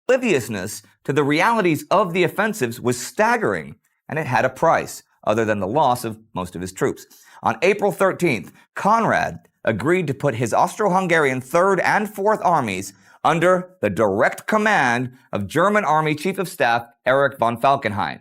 obliviousness to the realities of the offensives was staggering, and it had a price, other than the loss of most of his troops. On April 13th, Conrad agreed to put his Austro-Hungarian 3rd and 4th armies under the direct command of German Army Chief of Staff Erich von Falkenhayn.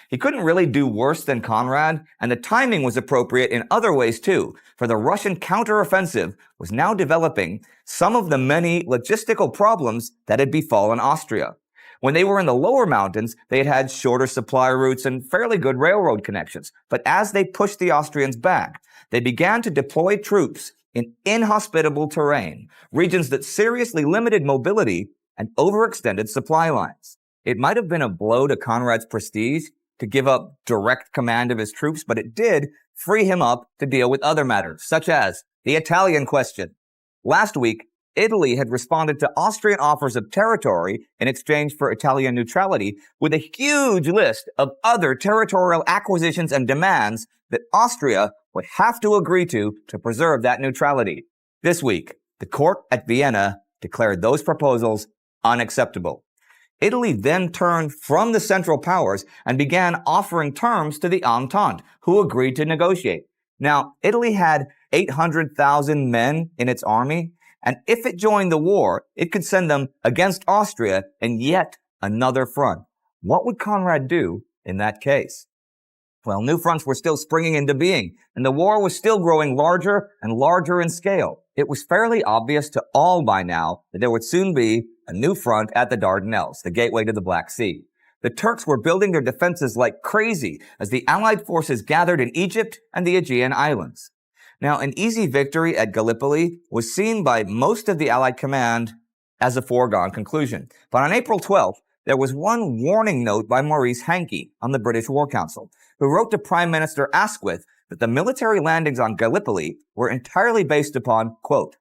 He couldn't really do worse than Conrad, and the timing was appropriate in other ways too, for the Russian counteroffensive was now developing some of the many logistical problems that had befallen Austria. When they were in the lower mountains, they had had shorter supply routes and fairly good railroad connections. But as they pushed the Austrians back, they began to deploy troops in inhospitable terrain, regions that seriously limited mobility and overextended supply lines. It might have been a blow to Conrad's prestige to give up direct command of his troops, but it did free him up to deal with other matters, such as the Italian question. Last week, Italy had responded to Austrian offers of territory in exchange for Italian neutrality with a huge list of other territorial acquisitions and demands that Austria would have to agree to preserve that neutrality. This week, the court at Vienna declared those proposals unacceptable. Italy then turned from the Central Powers and began offering terms to the Entente, who agreed to negotiate. Now, Italy had 800,000 men in its army, and if it joined the war, it could send them against Austria in yet another front. What would Conrad do in that case? Well, new fronts were still springing into being, and the war was still growing larger and larger in scale. It was fairly obvious to all by now that there would soon be a new front at the Dardanelles, the gateway to the Black Sea. The Turks were building their defenses like crazy as the Allied forces gathered in Egypt and the Aegean Islands. Now, an easy victory at Gallipoli was seen by most of the Allied command as a foregone conclusion. But on April 12th, there was one warning note by Maurice Hankey on the British War Council, who wrote to Prime Minister Asquith that the military landings on Gallipoli were entirely based upon, quote,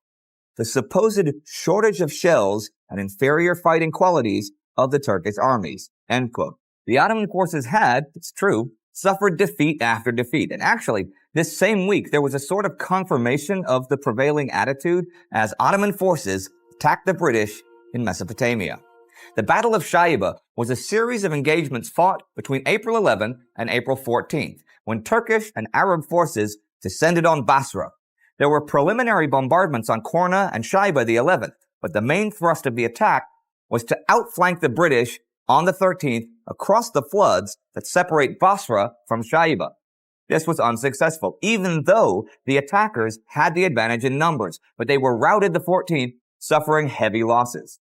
the supposed shortage of shells and inferior fighting qualities of the Turkish armies, end quote. The Ottoman forces had, it's true, suffered defeat after defeat. And actually, this same week, there was a sort of confirmation of the prevailing attitude as Ottoman forces attacked the British in Mesopotamia. The Battle of Shaiba was a series of engagements fought between April 11 and April 14th, when Turkish and Arab forces descended on Basra. There were preliminary bombardments on Korna and Shaiba the 11th, but the main thrust of the attack was to outflank the British on the 13th across the floods that separate Basra from Shaiba. This was unsuccessful, even though the attackers had the advantage in numbers, but they were routed the 14th, suffering heavy losses.